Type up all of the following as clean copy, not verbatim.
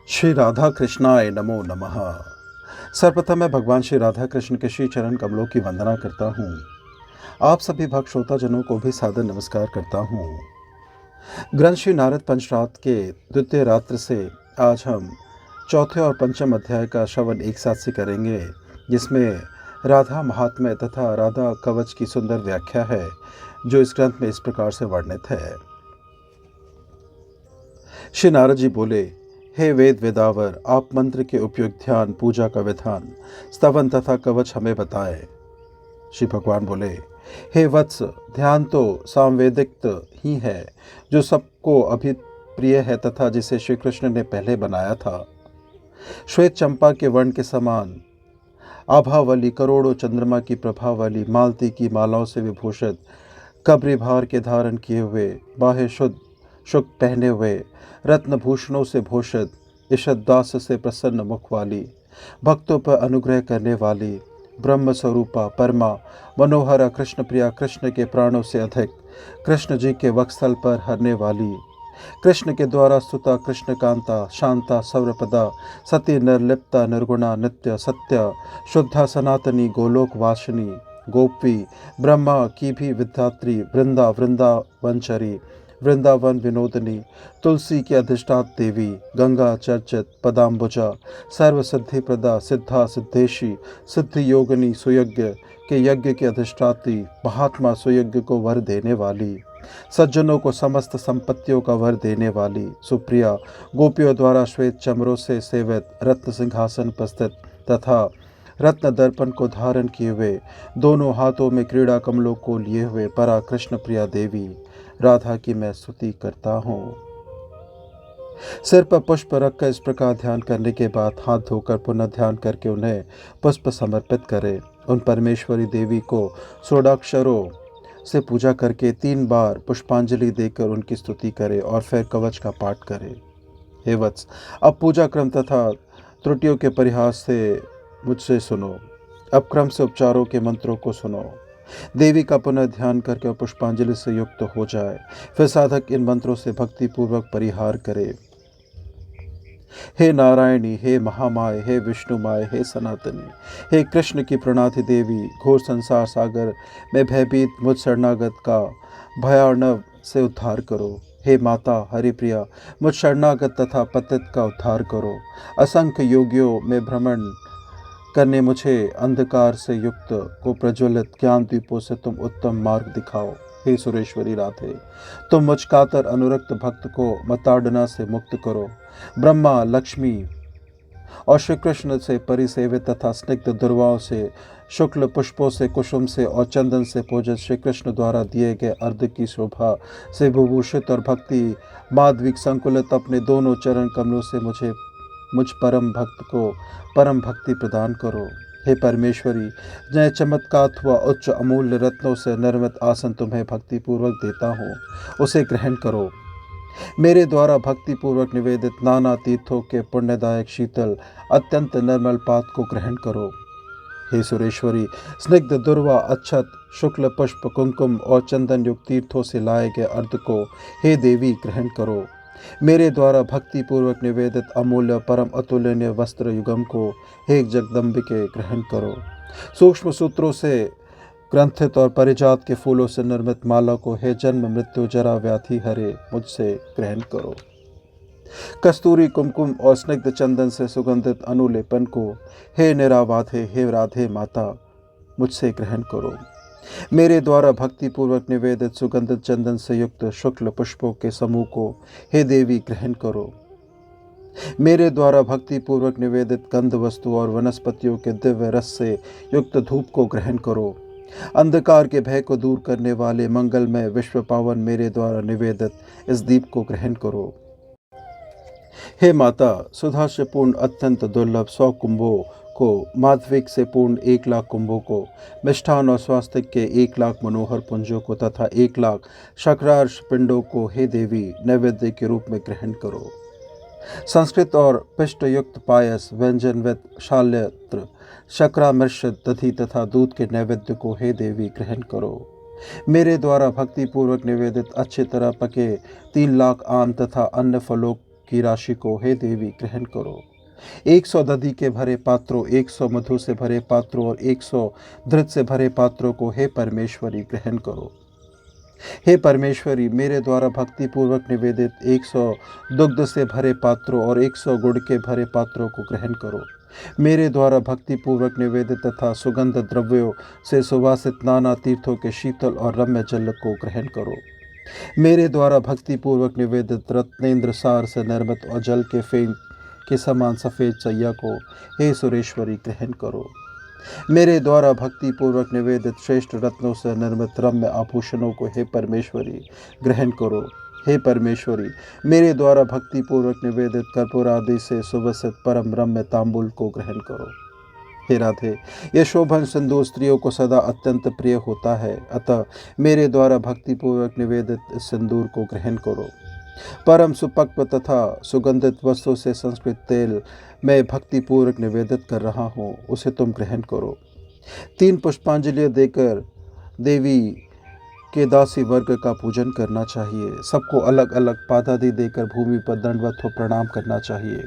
श्री राधा कृष्णाय नमो नमः। सर्वप्रथम मैं भगवान श्री राधा कृष्ण के श्री चरण कमलों की वंदना करता हूँ। आप सभी भक्त श्रोताजनों को भी सादर नमस्कार करता हूँ। ग्रंथ श्री नारद पंचरात्र के द्वितीय रात्र से आज हम चौथे और पंचम अध्याय का श्रवण एक साथ से करेंगे, जिसमें राधा महात्म्य तथा राधा कवच की सुंदर व्याख्या है, जो इस ग्रंथ में इस प्रकार से वर्णित है। श्री नारद जी बोले, हे वेद वेदावर, आप मंत्र के उपयोग, ध्यान, पूजा का विधान, स्तवन तथा कवच हमें बताएं। श्री भगवान बोले, हे वत्स, ध्यान तो सांवेदिक ही है, जो सबको अभिप्रिय है तथा जिसे श्री कृष्ण ने पहले बनाया था। श्वेत चंपा के वर्ण के समान आभा वाली, करोड़ों चंद्रमा की प्रभा वाली, मालती की मालाओं से विभूषित, कब्रि भार के धारण किए हुए, बाह्य शुद्ध शुक पहने हुए, रत्नभूषणों से भूषित, ईषद दास से प्रसन्न मुख वाली, भक्तों पर अनुग्रह करने वाली, ब्रह्म स्वरूपा परमा मनोहरा, कृष्ण प्रिया, कृष्ण के प्राणों से अधिक, कृष्ण जी के वक्षस्थल पर हरने वाली, कृष्ण के द्वारा स्तुता, कृष्ण कांता, शांता, सर्वपदा, सती, निर्लिप्ता, निर्गुणा, नित्य, सत्य, शुद्धा, सनातनी, गोलोक वासिनी, गोपी, ब्रह्मा की भी विद्यात्री, वृंदावनचरी, वृंदावन विनोदनी, तुलसी की अधिष्ठात देवी, गंगा चर्चित, पदाम्बुजा, सर्व सिद्धि प्रदा, सिद्धा सिद्धेशी, सिद्धि योगिनी, सुयज्ञ के यज्ञ की अधिष्ठात्री, महात्मा, सुयज्ञ को वर देने वाली, सज्जनों को समस्त संपत्तियों का वर देने वाली, सुप्रिया, गोपियों द्वारा श्वेत चमरों से सेवित, रत्न सिंहासन पर स्थित तथा रत्न दर्पण को धारण किए हुए, दोनों हाथों में क्रीड़ा कमलों को लिए हुए परा कृष्ण प्रिया देवी राधा की मैं स्तुति करता हूँ। सिर पर पुष्प रखकर इस प्रकार ध्यान करने के बाद हाथ धोकर पुनः ध्यान करके उन्हें पुष्प समर्पित करें। उन परमेश्वरी देवी को षोडाक्षरों से पूजा करके 3 बार पुष्पांजलि देकर उनकी स्तुति करें और फिर कवच का पाठ करें। हे वत्स, अब पूजा क्रम तथा त्रुटियों के परिहास से मुझसे सुनो। अब क्रम से उपचारों के मंत्रों को सुनो। देवी का पुनः ध्यान करके और पुष्पांजलि से युक्त हो जाए, फिर साधक इन मंत्रों से भक्ति पूर्वक परिहार करे। हे नारायणी, हे महामाय, हे विष्णुमाय, हे सनातनी, हे कृष्ण की प्रणाति देवी, घोर संसार सागर में भयभीत मुझ शरणागत का भयार्णव से उद्धार करो। हे माता हरिप्रिया, मुझ शरणागत तथा पतित का उद्धार करो। असंख्य योगियों में भ्रमण करने मुझे अंधकार से युक्त को प्रज्वलित ज्ञान दीपों से तुम उत्तम मार्ग दिखाओ। हे सुरेश्वरी राधे, तुम मुझ कातर अनुरक्त भक्त को मताड़ना से मुक्त करो। ब्रह्मा, लक्ष्मी और श्री कृष्ण से परिसेवित तथा स्निग्ध दुर्वाओं से, शुक्ल पुष्पों से, कुसुम से और चंदन से पूजित श्री कृष्ण द्वारा दिए गए अर्ध की शोभा से विभूषित और भक्ति माधविक संकुलित अपने दोनों चरण कमलों से मुझ परम भक्त को परम भक्ति प्रदान करो। हे परमेश्वरी, जय चमत्कार हुआ उच्च अमूल्य रत्नों से निर्मित आसन तुम्हें भक्ति पूर्वक देता हूँ, उसे ग्रहण करो। मेरे द्वारा भक्ति पूर्वक निवेदित नाना तीर्थों के पुण्यदायक शीतल अत्यंत निर्मल पात को ग्रहण करो। हे सुरेश्वरी, स्निग्ध दुर्वा, अक्षत, शुक्ल पुष्प, कुंकुम और चंदन युक्त तीर्थों से लाए गए अर्ध को हे देवी ग्रहण करो। मेरे द्वारा भक्ति पूर्वक निवेदित अमूल्य परम अतुलनीय वस्त्र युगम को हे जगदम्बिके ग्रहण करो। सूक्ष्म सूत्रों से ग्रंथित और परिजात के फूलों से निर्मित माला को हे जन्म मृत्यु जरा व्याधि हरे मुझसे ग्रहण करो। कस्तूरी, कुमकुम और स्निग्ध चंदन से सुगंधित अनुलेपन को हे निराबाधे, हे राधे माता मुझसे ग्रहण करो। मेरे द्वारा भक्ति पूर्वक निवेदित सुगंधित चंदन से युक्त शुक्ल पुष्पों के समूह को हे देवी ग्रहण करो। मेरे द्वारा भक्ति पूर्वक निवेदित गंध वस्तु और वनस्पतियों के दिव्य रस से युक्त धूप को ग्रहण करो। अंधकार के भय को दूर करने वाले मंगलमय विश्व पावन मेरे द्वारा निवेदित इस दीप को ग्रहण करो। हे माता, सुधा से पूर्ण अत्यंत दुर्लभ 100 कुंभों को, माधविक से पूर्ण 1,00,000 कुंभों को, मिष्ठान और स्वास्थ्य के 1,00,000 मनोहर पुंजों को तथा 1,00,000 शक्रार्ष पिंडों को हे देवी नैवेद्य के रूप में ग्रहण करो। संस्कृत और पिष्ट युक्त पायस, व्यंजनवित शाल्यत्र, शक्रामृष, दधि तथा दूध के नैवेद्य को हे देवी ग्रहण करो। मेरे द्वारा भक्ति पूर्वक निवेदित अच्छी तरह पके 3,00,000 आम तथा अन्य फलों की राशि को हे देवी ग्रहण करो। 100 दधि के भरे पात्रों, 100 मधु से भरे पात्रों और 100 घृत से भरे पात्रों को हे परमेश्वरी ग्रहण करो। हे परमेश्वरी, मेरे द्वारा भक्ति पूर्वक निवेदित 100 दुग्ध से भरे पात्रों और 100 गुड़ के भरे पात्रों को ग्रहण करो। मेरे द्वारा भक्ति पूर्वक निवेदित तथा सुगंध द्रव्यों से सुवासित नाना तीर्थों के शीतल और रम्य जल को ग्रहण करो। मेरे द्वारा भक्ति पूर्वक निवेदित रत्नेंद्र सार से निर्मित और जल के फेन के समान सफ़ेद चैया को हे सुरेश्वरी ग्रहण करो। मेरे द्वारा भक्ति पूर्वक निवेदित श्रेष्ठ रत्नों से निर्मित रम्य आभूषणों को हे परमेश्वरी ग्रहण करो। हे परमेश्वरी, मेरे द्वारा भक्ति पूर्वक निवेदित कर्पूर आदि से सुवसित परम रम्य तांबूल को ग्रहण करो। हे राधे, यह शोभन सिंदूर स्त्रियों को सदा अत्यंत प्रिय होता है, अतः मेरे द्वारा भक्ति पूर्वक निवेदित इस सिंदूर को ग्रहण करो। परम सुपक्व तथा सुगंधित वस्तु से संस्कृत तेल मैं भक्ति पूर्वक निवेदित कर रहा हूँ, उसे तुम ग्रहण करो। 3 पुष्पांजलियाँ देकर देवी के दासी वर्ग का पूजन करना चाहिए। सबको अलग अलग पादादि देकर भूमि पर दंडवत हो प्रणाम करना चाहिए।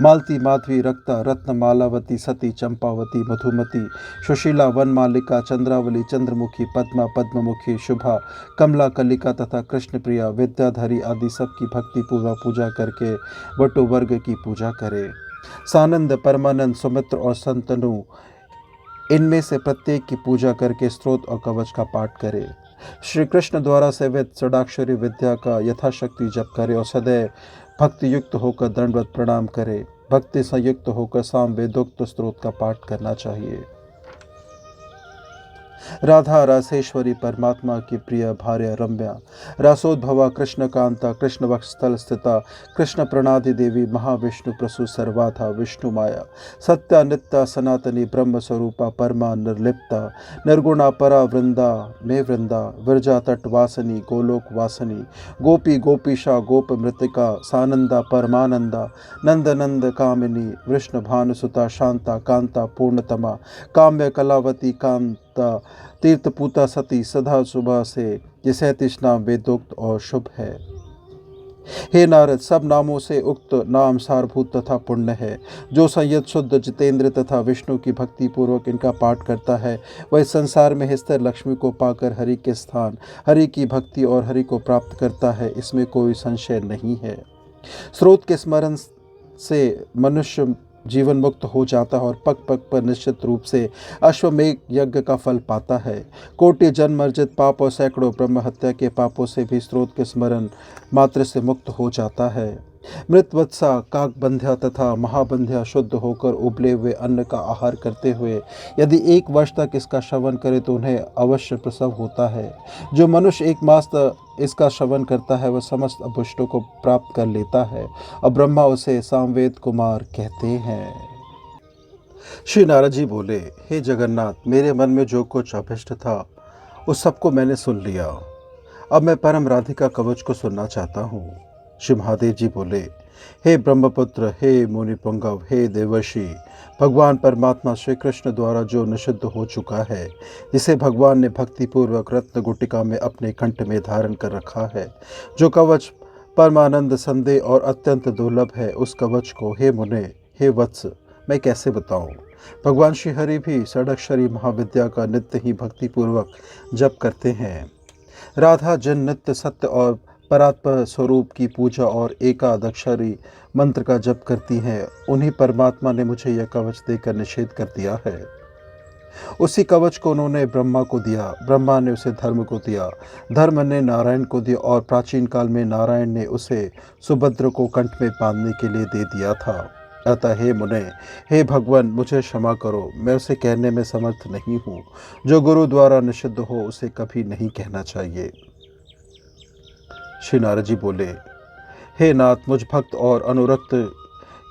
मालती, माधवी, रक्ता, रत्न, मालावती, सती, चंपावती, मधुमती, सुशीला, वनमालिका, चंद्रावली, चंद्रमुखी, पद्मा, पद्ममुखी, शुभा, कमला, कलिका तथा कृष्णप्रिया, विद्याधरी आदि सबकी भक्ति पूर्वक पूजा करके वटु वर्ग की पूजा करे। सानंद, परमानंद, सुमित्र और संतनु, इनमें से प्रत्येक की पूजा करके स्तोत्र और कवच का पाठ करे। श्री कृष्ण द्वारा सेवित षडाक्षरी विद्या का यथाशक्ति जप करे और सदैव भक्ति युक्त होकर दंडवत प्रणाम करे। भक्ति संयुक्त होकर साम वेदोक्त स्तोत्र का पाठ करना चाहिए। राधा रासेश्वरी परमात्मा की प्रिय भार्या रम्या, रासोद्भवा कृष्ण कांता, कृष्ण वक्षस्थल स्थिता, कृष्ण प्रणादि देवी, महाविष्णु प्रसु सर्वाधा, विष्णु माया, सत्या नित्या सनातनी, ब्रह्म स्वरूपा, परमा निर्लिप्ता, निर्गुणा, परा वृंदा में वृंदा, विरजा तट वासनी, गोलोक वासनी, गोपी गोपीशा, गोप मृतिका, सानंदा, परमानंदा, नंद नंद कामिनी, वृष्ण भानुसुता, शांता, कांता, पूर्णतमा, काम्य कलावती, कांता, तीर्थपूता, सती, सदा सुबह से ये 37 नाम वेदोक्त और शुभ है। हे नारद, सब नामों से उक्त नाम सारभूत तथा पुण्य है। जो संयत, शुद्ध, जितेंद्र तथा विष्णु की भक्ति पूर्वक इनका पाठ करता है, वह संसार में स्थिर लक्ष्मी को पाकर हरि के स्थान, हरि की भक्ति और हरि को प्राप्त करता है, इसमें कोई संशय नहीं है। स्रोत के स्मरण से मनुष्य जीवन मुक्त हो जाता है और पग पग पर निश्चित रूप से अश्वमेघ यज्ञ का फल पाता है। कोटि जन्म अर्जित पाप और सैकड़ों ब्रह्म हत्या के पापों से भी स्रोत के स्मरण मात्र से मुक्त हो जाता है। मृतवत्सा, काकबंध्या तथा महाबंध्या शुद्ध होकर उबले हुए अन्न का आहार करते हुए यदि 1 वर्ष तक इसका श्रवण करे तो उन्हें अवश्य प्रसव होता है। जो मनुष्य 1 मास तक इसका श्रवण करता है वह समस्त अभीष्टों को प्राप्त कर लेता है और ब्रह्मा उसे सामवेद कुमार कहते हैं। श्री नारद जी बोले, हे जगन्नाथ, मेरे मन में जो कुछ अभिष्ट था उस सबको मैंने सुन लिया। अब मैं परम राधिका कवच को सुनना चाहता हूँ। श्री महादेव जी बोले, हे ब्रह्मपुत्र, हे मुनि पुंगव, हे देवर्षि, भगवान परमात्मा श्री कृष्ण द्वारा जो निषिद्ध हो चुका है, जिसे भगवान ने भक्तिपूर्वक रत्न गुटिका में अपने कंठ में धारण कर रखा है, जो कवच परमानंद, संदेह और अत्यंत दुर्लभ है, उस कवच को हे मुने, हे वत्स, मैं कैसे बताऊं। भगवान श्री हरि भी षडाक्षरी महाविद्या का नित्य ही भक्तिपूर्वक जप करते हैं। राधा जिन नित्य सत्य और परात्पर स्वरूप की पूजा और एकादक्षरी मंत्र का जप करती हैं, उन्हीं परमात्मा ने मुझे यह कवच देकर निषेध कर दिया है। उसी कवच को उन्होंने ब्रह्मा को दिया, ब्रह्मा ने उसे धर्म को दिया, धर्म ने नारायण को दिया और प्राचीन काल में नारायण ने उसे सुभद्र को कंठ में बांधने के लिए दे दिया था। अतः हे मुने, हे भगवान, मुझे क्षमा करो, मैं उसे कहने में समर्थ नहीं हूँ। जो गुरु द्वारा निषिद्ध हो उसे कभी नहीं कहना चाहिए। श्री नारद जी बोले, हे नाथ, मुझ भक्त और अनुरक्त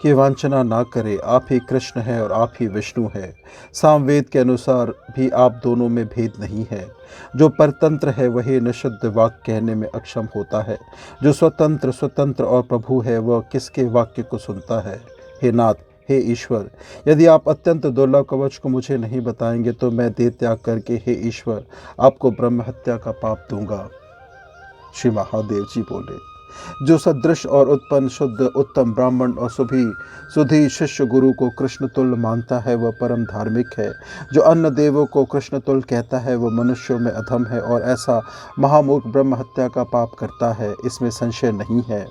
की वांछना ना करे। आप ही कृष्ण हैं और आप ही विष्णु हैं। सामवेद के अनुसार भी आप दोनों में भेद नहीं है। जो परतंत्र है वही निषिद्ध वाक्य कहने में अक्षम होता है। जो स्वतंत्र और प्रभु है वह किसके वाक्य को सुनता है। हे नाथ, हे ईश्वर, यदि आप अत्यंत दुर्लभ कवच को मुझे नहीं बताएंगे तो मैं देह त्याग करके हे ईश्वर आपको ब्रह्म हत्या का पाप दूंगा। श्री महादेव जी बोले, जो सदृश और उत्पन्न शुद्ध उत्तम ब्राह्मण और सुधी शिष्य गुरु को कृष्ण तुल्य मानता है वह परम धार्मिक है। जो अन्य देवों को कृष्ण तुल्य कहता है वह मनुष्यों में अधम है और ऐसा महामूर्ख ब्रह्म हत्या का पाप करता है, इसमें संशय नहीं है।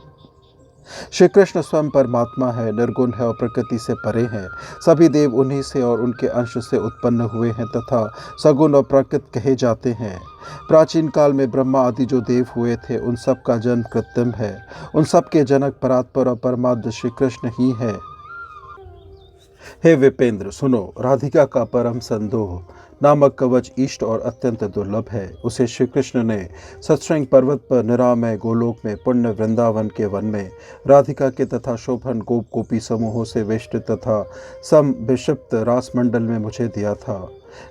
श्री कृष्ण स्वयं परमात्मा है, निर्गुण है और प्रकृति से परे हैं। सभी देव उन्हीं से और उनके अंश से उत्पन्न हुए हैं तथा सगुण और प्राकृत कहे जाते हैं। प्राचीन काल में ब्रह्मा आदि जो देव हुए थे उन सब का जन्म कृत्रिम है। उन सब के जनक परात्पर और परमाद्य श्री कृष्ण ही है। हे विपेंद्र सुनो, राधिका का परम संदोह नामक कवच इष्ट और अत्यंत दुर्लभ है। उसे श्री कृष्ण ने सत्संग पर्वत पर निरामय गोलोक में पुण्य वृंदावन के वन में राधिका के तथा शोभन गोप गोपी समूहों से वेष्टित तथा सम विक्षिप्त रासमंडल में मुझे दिया था।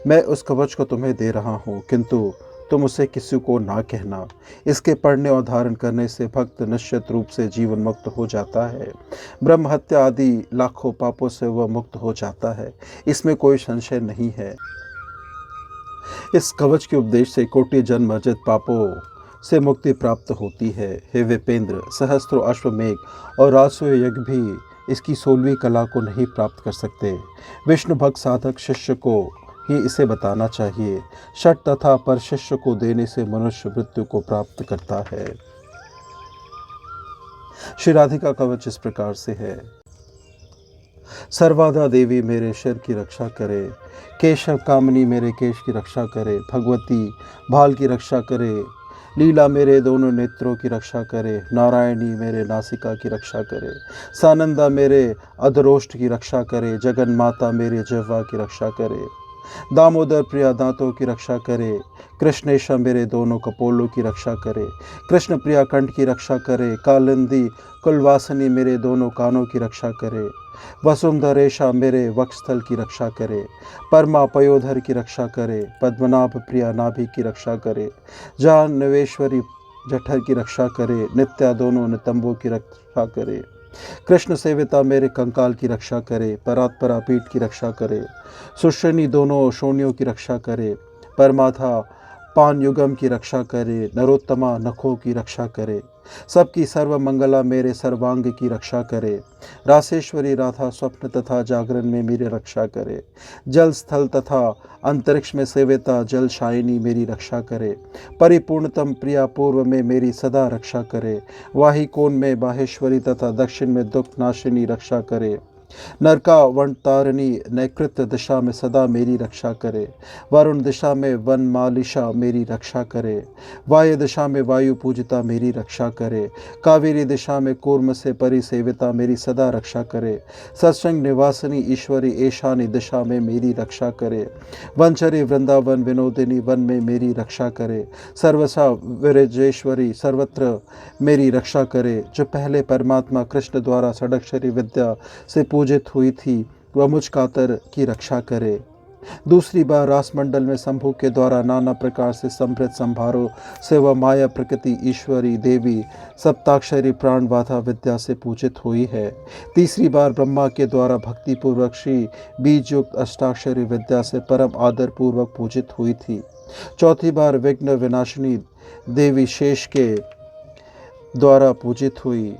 मैं उस कवच को तुम्हें दे रहा हूँ, किंतु तुम उसे किसी को ना कहना। इसके पढ़ने और धारण करने से भक्त निश्चित रूप से जीवन मुक्त हो जाता है। ब्रह्म हत्या आदि लाखों पापों से वह मुक्त हो जाता है, इसमें कोई संशय नहीं है। इस कवच के उपदेश से कोटि जन्म अर्जित पापों से मुक्ति प्राप्त होती है। हे विपेंद्र, सहस्त्रों अश्वमेघ और राजसूय यज्ञ भी इसकी 16वीं कला को नहीं प्राप्त कर सकते। विष्णु भक्त साधक शिष्य को ही इसे बताना चाहिए। षट तथा पर शिष्य को देने से मनुष्य मृत्यु को प्राप्त करता है। श्री राधिका कवच इस प्रकार से है। सर्वाधा देवी मेरे सिर की रक्षा करे, केशव कामनी मेरे केश की रक्षा करे, भगवती भाल की रक्षा करे, लीला मेरे दोनों नेत्रों की रक्षा करे, नारायणी मेरे नासिका की रक्षा करे, सानंदा मेरे अधरोष्ट की रक्षा करे, जगन माता मेरे जिह्वा की रक्षा करे, दामोदर प्रिया दांतों की रक्षा करे, कृष्णेशा मेरे दोनों कपोलों की रक्षा करे, कृष्ण प्रिया कंठ की रक्षा करे, कालिंदी कुलवासनी मेरे दोनों कानों की रक्षा करे, वसुंधरेशा मेरे वक्षस्थल की रक्षा करे, परमा पयोधर की रक्षा करे, पद्मनाभ प्रिया नाभि की रक्षा करे, जानवेश्वरी जठर की रक्षा करे, नित्या दोनों नितंबों की रक्षा करे, कृष्ण सेविता मेरे कंकाल की रक्षा करे, परात्परा पीठ की रक्षा करे, सुशनी दोनों शोनियों की रक्षा करे, परमाथा पान युगम की रक्षा करे, नरोत्तमा नखों की रक्षा करे, सबकी सर्व मंगला मेरे सर्वांग की रक्षा करे, रासेश्वरी राधा स्वप्न तथा जागरण में मेरी रक्षा करे, जल स्थल तथा अंतरिक्ष में सेविता जल शायिनी मेरी रक्षा करे, परिपूर्णतम प्रिया पूर्व में मेरी सदा रक्षा करे, वाही कोण में बाहेश्वरी तथा दक्षिण में दुख नाशिनी रक्षा करे, नरका वन तारिणी नैकृत्य दिशा में सदा मेरी रक्षा करे, वरुण दिशा में वन मालिशा मेरी रक्षा करे, वायु दिशा में वायु पूजिता मेरी रक्षा करे, कावेरी दिशा में कूर्म से परि सेविता मेरी सदा रक्षा करे, सत्संग निवासिनी ईश्वरी ईशानी दिशा में मेरी रक्षा करे, वंचरी वृंदावन विनोदिनी वन में मेरी रक्षा करे, सर्वसा विरजेश्वरी सर्वत्र मेरी रक्षा करे, जो पहले परमात्मा कृष्ण द्वारा षडक्षरी विद्या से पूजित हुई थी वह मुझ कातर की रक्षा करे। दूसरी बार रासमंडल में शंभु के द्वारा नाना प्रकार से समृद्ध संभारों से वह माया प्रकृति ईश्वरी देवी सप्ताक्षरी प्राणबाधा विद्या से पूजित हुई है। तीसरी बार ब्रह्मा के द्वारा भक्तिपूर्वक श्री बीज युक्त अष्टाक्षरी विद्या से परम आदर पूर्वक पूजित हुई थी। चौथी बार विघ्न विनाशिनी देवी शेष के द्वारा पूजित हुई।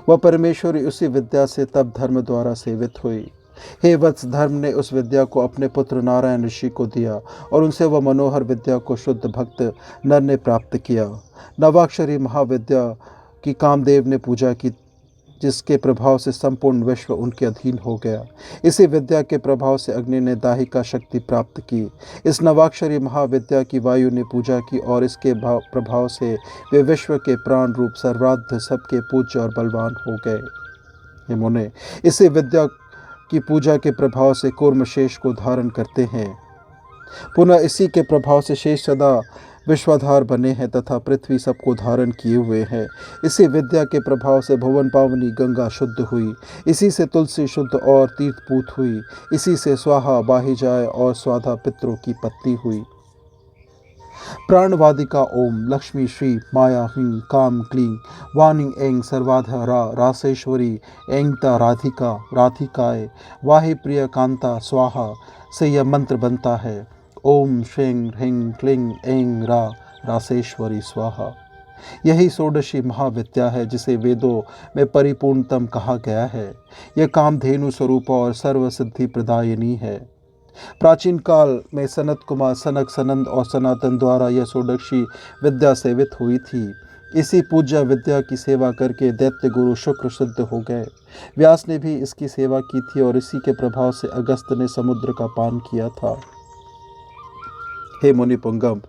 वह परमेश्वरी उसी विद्या से तब धर्म द्वारा सेवित हुई। हे वत्स, धर्म ने उस विद्या को अपने पुत्र नारायण ऋषि को दिया और उनसे वह मनोहर विद्या को शुद्ध भक्त नर ने प्राप्त किया। नवाक्षरी महाविद्या की कामदेव ने पूजा की, जिसके प्रभाव से संपूर्ण विश्व उनके अधीन हो गया। इसी विद्या के प्रभाव से अग्नि ने दाहिका शक्ति प्राप्त की। इस नवाक्षरी महाविद्या की वायु ने पूजा की और इसके प्रभाव से वे विश्व के प्राण रूप सर्वाद्य सबके पूज्य और बलवान हो गए। हे मुने, इसी विद्या की पूजा के प्रभाव से कूर्म शेष को धारण करते हैं। पुनः इसी के प्रभाव से शेष सदा विश्वाधार बने हैं तथा पृथ्वी सबको धारण किए हुए हैं। इसी विद्या के प्रभाव से भुवन पावनी गंगा शुद्ध हुई, इसी से तुलसी शुद्ध और तीर्थपूत हुई, इसी से स्वाहा बाही जाए और स्वाधा पितरों की पत्नी हुई। प्राणवादिका ओम लक्ष्मी श्री माया ह्रीं काम क्लीं वाणी ऐं सर्वाधारा रासेश्वरी ऐंता राधिका राधिकाय वाहि प्रिय कांता स्वाहा से यह मंत्र बनता है। ओम श्रीं ह्रीं क्लीं ऐं रासेश्वरी स्वाहा। यही षोडशी महाविद्या है जिसे वेदों में परिपूर्णतम कहा गया है। यह कामधेनु स्वरूप और सर्वसिद्धि प्रदायिनी है। प्राचीन काल में सनत कुमार, सनक, सनंद और सनातन द्वारा यह षोडशी विद्या सेवित हुई थी। इसी पूज्य विद्या की सेवा करके दैत्य गुरु शुक्र सिद्ध हो गए। व्यास ने भी इसकी सेवा की थी और इसी के प्रभाव से अगस्त ने समुद्र का पान किया था। हे मुनि पुंगम,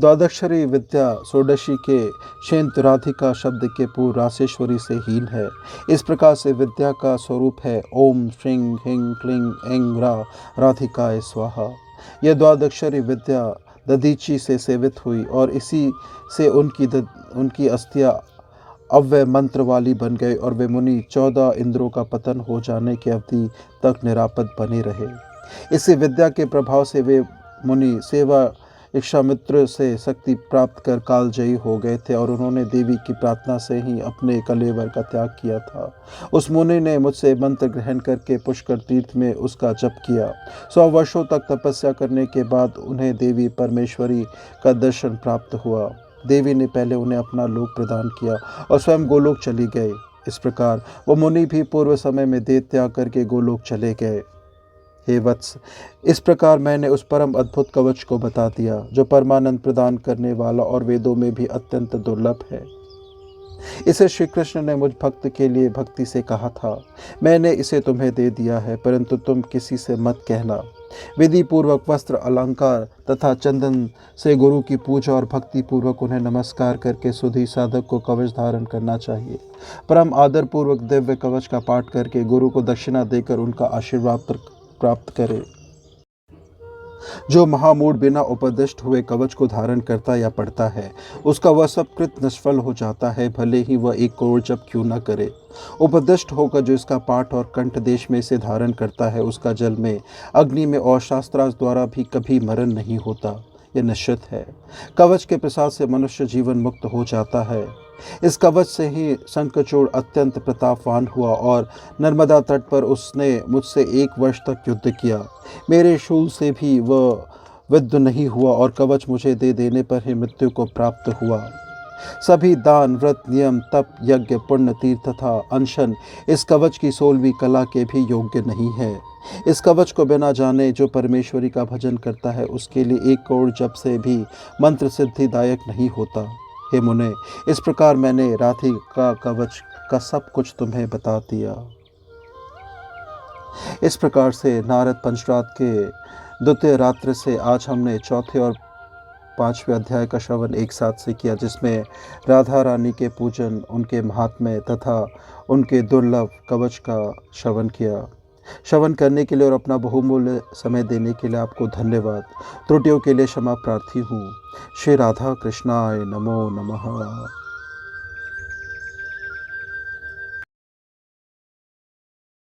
द्वादक्षरी विद्या षोडशी के शेंत राधिका शब्द के पूर्व रासेश्वरी से हीन है। इस प्रकार से विद्या का स्वरूप है ओम श्रीं ह्रीं क्लीं ऐं रा राधिकाय स्वाहा। यह द्वादक्षरी विद्या दधीची से सेवित हुई और इसी से उनकी अस्थियां अव्यय मंत्र वाली बन गई और वे मुनि 14 इंद्रों का पतन हो जाने की अवधि तक निरापद बने रहे। इसी विद्या के प्रभाव से वे मुनि सेवा इक्षामित्र से शक्ति प्राप्त कर कालजयी हो गए थे और उन्होंने देवी की प्रार्थना से ही अपने कलेवर का त्याग किया था। उस मुनि ने मुझसे मंत्र ग्रहण करके पुष्कर तीर्थ में उसका जप किया। 100 वर्षों तक तपस्या करने के बाद उन्हें देवी परमेश्वरी का दर्शन प्राप्त हुआ। देवी ने पहले उन्हें अपना लोक प्रदान किया और स्वयं गोलोक चली गए। इस प्रकार वो मुनि भी पूर्व समय में देह त्याग करके गोलोक चले गए। हे वत्स, इस प्रकार मैंने उस परम अद्भुत कवच को बता दिया जो परमानंद प्रदान करने वाला और वेदों में भी अत्यंत दुर्लभ है। इसे श्री कृष्ण ने मुझ भक्त के लिए भक्ति से कहा था। मैंने इसे तुम्हें दे दिया है, परंतु तुम किसी से मत कहना। विधि पूर्वक वस्त्र, अलंकार तथा चंदन से गुरु की पूजा और भक्ति पूर्वक उन्हें नमस्कार करके सुधी साधक को कवच धारण करना चाहिए। परम आदर पूर्वक दिव्य कवच का पाठ करके गुरु को दक्षिणा देकर उनका आशीर्वाद प्राप्त करे। जो महामूढ़ बिना उपदिष्ट हुए कवच को धारण करता या पढ़ता है, उसका वह सब कृत निष्फल हो जाता है, भले ही वह 1 करोड़ जप क्यों न करे। उपदिष्ट होकर जो इसका पाठ और कंठ देश में से धारण करता है, उसका जल में, अग्नि में और शास्त्रार्थ द्वारा भी कभी मरण नहीं होता। यह निश्चित है। कवच के प्रसाद से मनुष्य जीवन मुक्त हो जाता है। इस कवच से ही शंखचूड़ अत्यंत प्रतापवान हुआ और नर्मदा तट पर उसने मुझसे 1 वर्ष तक युद्ध किया। मेरे शूल से भी वह विद्ध नहीं हुआ और कवच मुझे दे देने पर ही मृत्यु को प्राप्त हुआ। सभी दान, व्रत, नियम, तप, यज्ञ, पुण्य, तीर्थ तथा अनशन इस कवच की 16वीं कला के भी योग्य नहीं है। इस कवच को बिना जाने जो परमेश्वरी का भजन करता है, उसके लिए 1 करोड़ जप से भी मंत्र सिद्धिदायक नहीं होता। हे मुने, इस प्रकार मैंने राधिका कवच का सब कुछ तुम्हें बता दिया। इस प्रकार से नारद पंचरात के द्वितीय रात्र से आज हमने चौथे और 5वें अध्याय का श्रवण एक साथ से किया, जिसमें राधा रानी के पूजन, उनके महात्म्य तथा उनके दुर्लभ कवच का श्रवण किया। श्रवण करने के लिए और अपना बहुमूल्य समय देने के लिए आपको धन्यवाद। त्रुटियों के लिए क्षमा प्रार्थी हूँ। श्री राधा कृष्णाय नमो नमः।